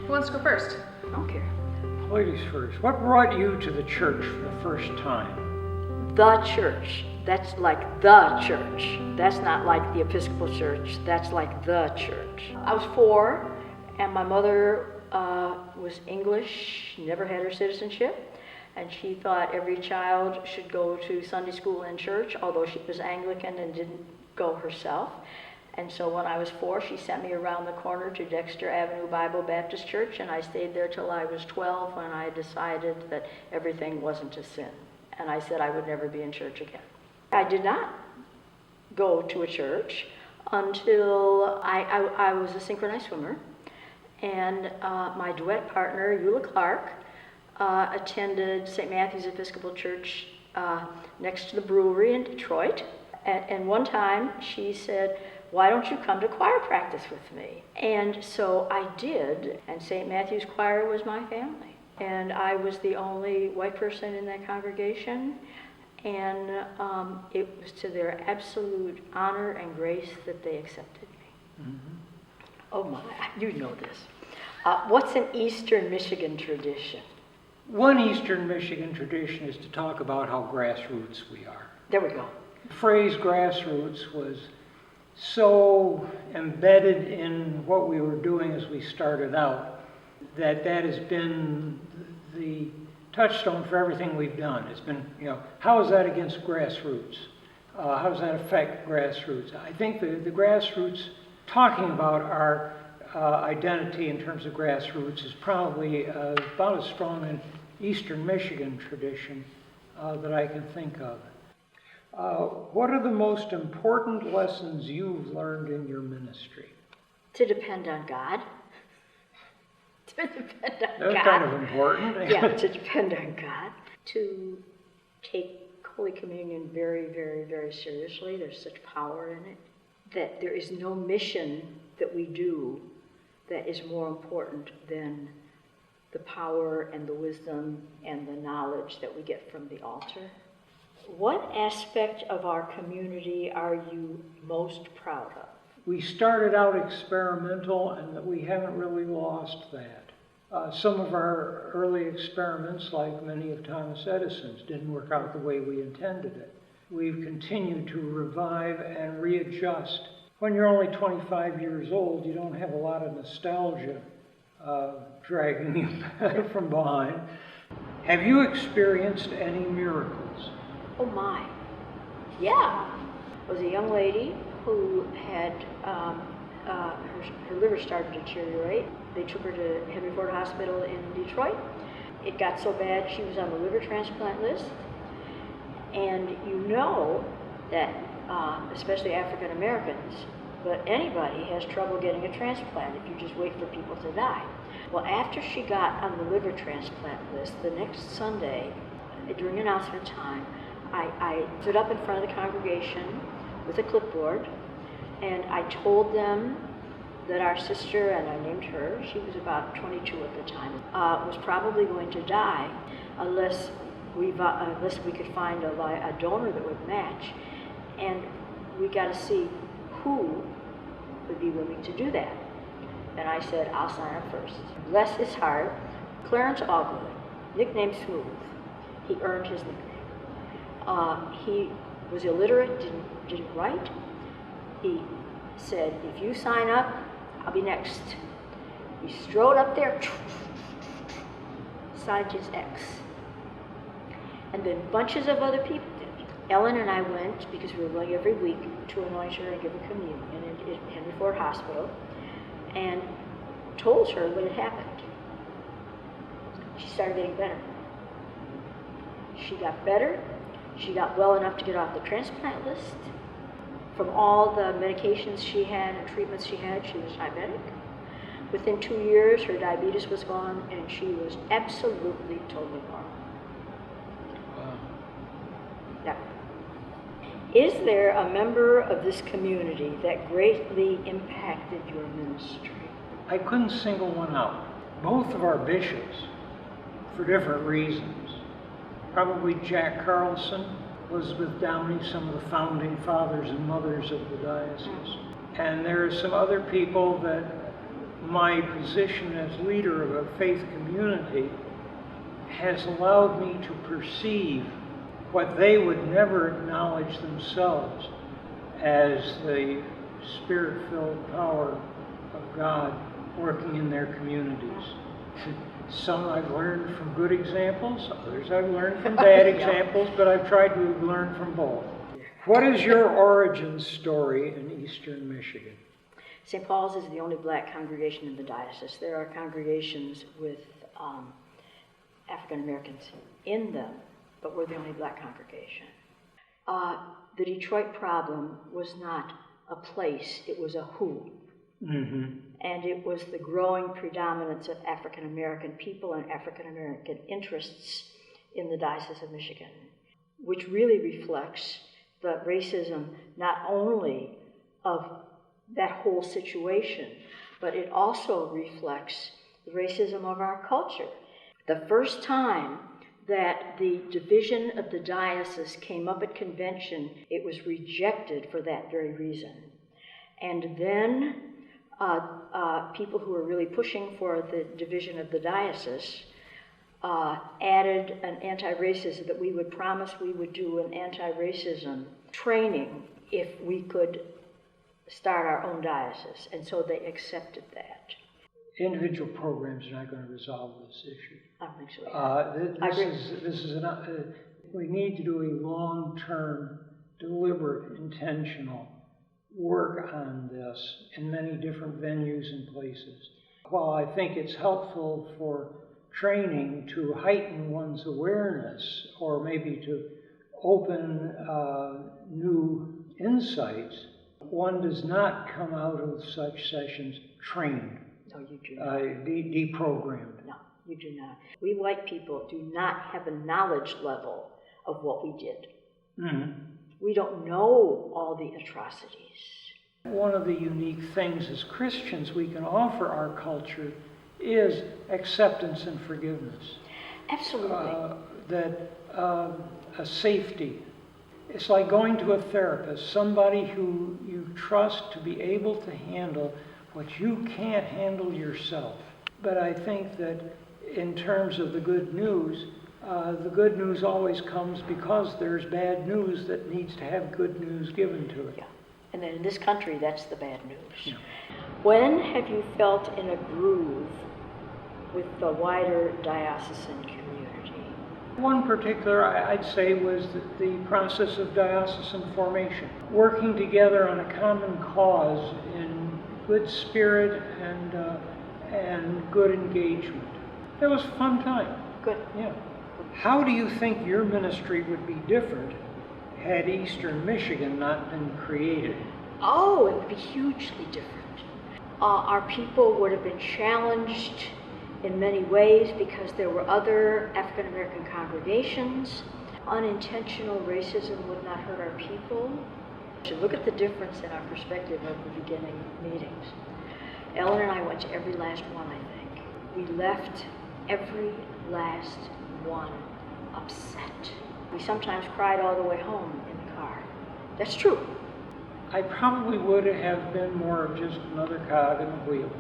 Who wants to go first? I don't care. Ladies first. What brought you to the church for the first time? The church. That's like the church. That's not like the Episcopal church. That's like the church. I was 4, and my mother was English, never had her citizenship, and she thought every child should go to Sunday school and church, although she was Anglican and didn't go herself. And so when I was 4, she sent me around the corner to Dexter Avenue Bible Baptist Church, and I stayed there till I was 12 when I decided that everything wasn't a sin. And I said I would never be in church again. I did not go to a church until I was a synchronized swimmer, and my duet partner, Eula Clark, attended St. Matthew's Episcopal Church next to the brewery in Detroit. And one time she said, "Why don't you come to choir practice with me?" And so I did, and St. Matthew's Choir was my family. And I was the only white person in that congregation, and it was to their absolute honor and grace that they accepted me. Mm-hmm. Oh my, you know this. What's an Eastern Michigan tradition? One Eastern Michigan tradition is to talk about how grassroots we are. There we go. The phrase grassroots was so embedded in what we were doing as we started out that has been the touchstone for everything we've done. It's been, how is that against grassroots? How does that affect grassroots? I think the grassroots, talking about our identity in terms of grassroots, is probably about as strong an Eastern Michigan tradition that I can think of. What are the most important lessons you've learned in your ministry? To depend on God. To depend on God. That's kind of important. Yeah, to depend on God. To take Holy Communion very, very, very seriously. There's such power in it. That there is no mission that we do that is more important than the power and the wisdom and the knowledge that we get from the altar. What aspect of our community are you most proud of? We started out experimental, and that we haven't really lost that. Some of our early experiments, like many of Thomas Edison's, didn't work out the way we intended it. We've continued to revive and readjust. When you're only 25 years old, you don't have a lot of nostalgia dragging you from behind. Have you experienced any miracles? Oh my, yeah. It was a young lady who had, her liver started to deteriorate. They took her to Henry Ford Hospital in Detroit. It got so bad she was on the liver transplant list. And you know that, especially African Americans, but anybody has trouble getting a transplant if you just wait for people to die. Well, after she got on the liver transplant list, the next Sunday, during announcement time, I stood up in front of the congregation with a clipboard, and I told them that our sister, and I named her, she was about 22 at the time, was probably going to die unless we could find a donor that would match. And we got to see who would be willing to do that. And I said, I'll sign up first. Bless his heart, Clarence Allgood, nicknamed Smooth. He earned his nickname. He was illiterate, didn't write. He said, if you sign up, I'll be next. He strode up there, signed his X. And then bunches of other people did. Ellen and I went, because we were going every week, to anoint her and give her communion in Henry Ford Hospital, and told her what had happened. She started getting better. She got better. She got well enough to get off the transplant list. From all the medications she had and treatments she had, she was diabetic. Within 2 years, her diabetes was gone, and she was absolutely totally normal. Wow. Now, is there a member of this community that greatly impacted your ministry? I couldn't single one out. Both of our bishops, for different reasons. Probably Jack Carlson, Elizabeth Downey, some of the founding fathers and mothers of the diocese. And there are some other people that my position as leader of a faith community has allowed me to perceive what they would never acknowledge themselves as the Spirit-filled power of God working in their communities. Some I've learned from good examples, others I've learned from bad examples, but I've tried to learn from both. What is your origin story in Eastern Michigan? St. Paul's is the only black congregation in the diocese. There are congregations with African Americans in them, but we're the only black congregation. The Detroit problem was not a place, it was a who. Mm-hmm. And it was the growing predominance of African American people and African American interests in the Diocese of Michigan, which really reflects the racism not only of that whole situation, but it also reflects the racism of our culture. The first time that the division of the diocese came up at convention, it was rejected for that very reason. And then people who were really pushing for the division of the diocese added an anti-racism, that we would promise we would do an anti-racism training if we could start our own diocese. And so they accepted that. Individual programs are not going to resolve this issue. I don't think so. We need to do a long-term, deliberate, intentional work on this in many different venues and places. While I think it's helpful for training to heighten one's awareness or maybe to open new insights, one does not come out of such sessions trained. No, you do not. Deprogrammed. No, you do not. We white people do not have a knowledge level of what we did. Mm-hmm. We don't know all the atrocities. One of the unique things as Christians we can offer our culture is acceptance and forgiveness. Absolutely. A safety. It's like going to a therapist, somebody who you trust to be able to handle what you can't handle yourself. But I think that in terms of the good news always comes because there's bad news that needs to have good news given to it. Yeah. And then in this country, that's the bad news. Yeah. When have you felt in a groove with the wider diocesan community? One particular, I'd say, was the process of diocesan formation. Working together on a common cause in good spirit and good engagement. It was a fun time. Good. Yeah. How do you think your ministry would be different had Eastern Michigan not been created? Oh, it would be hugely different. Our people would have been challenged in many ways because there were other African American congregations. Unintentional racism would not hurt our people. You should look at the difference in our perspective of the beginning meetings. Ellen and I went to every last one, I think. We left every last one upset. We sometimes cried all the way home in the car. That's true. I probably would have been more of just another cog in the wheel.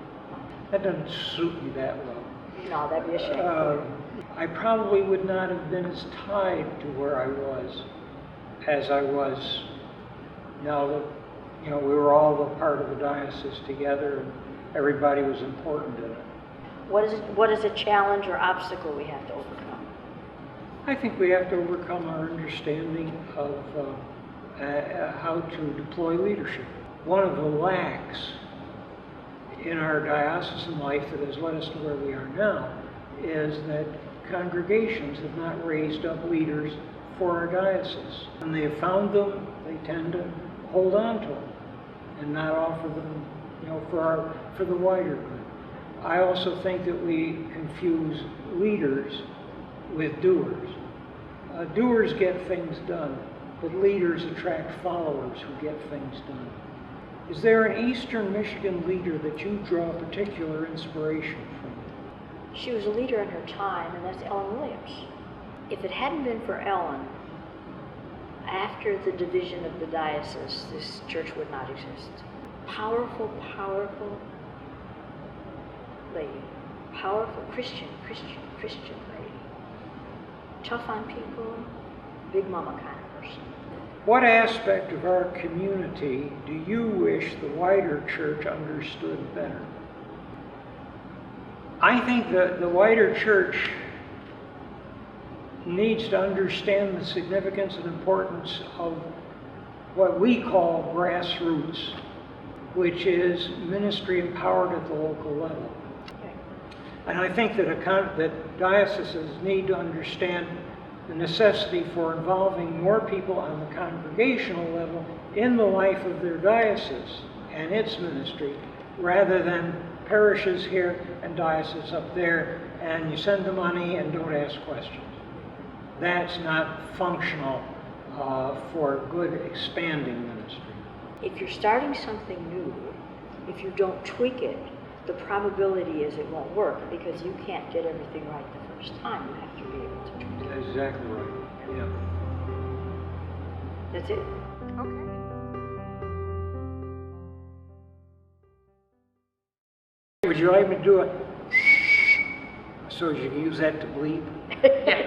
That doesn't suit me that well. No, that'd be a shame. I probably would not have been as tied to where I was as I was now that, we were all a part of the diocese together and everybody was important in it. What is a challenge or obstacle we have to overcome? I think we have to overcome our understanding of how to deploy leadership. One of the lacks in our diocesan life that has led us to where we are now is that congregations have not raised up leaders for our diocese. When they have found them, they tend to hold on to them and not offer them, for the wider good. I also think that we confuse leaders with doers. Doers get things done, but leaders attract followers who get things done. Is there an Eastern Michigan leader that you draw particular inspiration from? She was a leader in her time, and that's Ellen Williams. If it hadn't been for Ellen, after the division of the diocese, this church would not exist. Powerful, powerful lady. Powerful Christian lady. Tough on people, big mama kind of person. What aspect of our community do you wish the wider church understood better? I think that the wider church needs to understand the significance and importance of what we call grassroots, which is ministry empowered at the local level. And I think that dioceses need to understand the necessity for involving more people on the congregational level in the life of their diocese and its ministry, rather than parishes here and dioceses up there, and you send the money and don't ask questions. That's not functional for good expanding ministry. If you're starting something new, if you don't tweak it, the probability is it won't work because you can't get everything right the first time. You have to be able to tweak it. That's exactly right. Yeah. That's it. Okay. Would you like me to do it so you can use that to bleep? Yeah.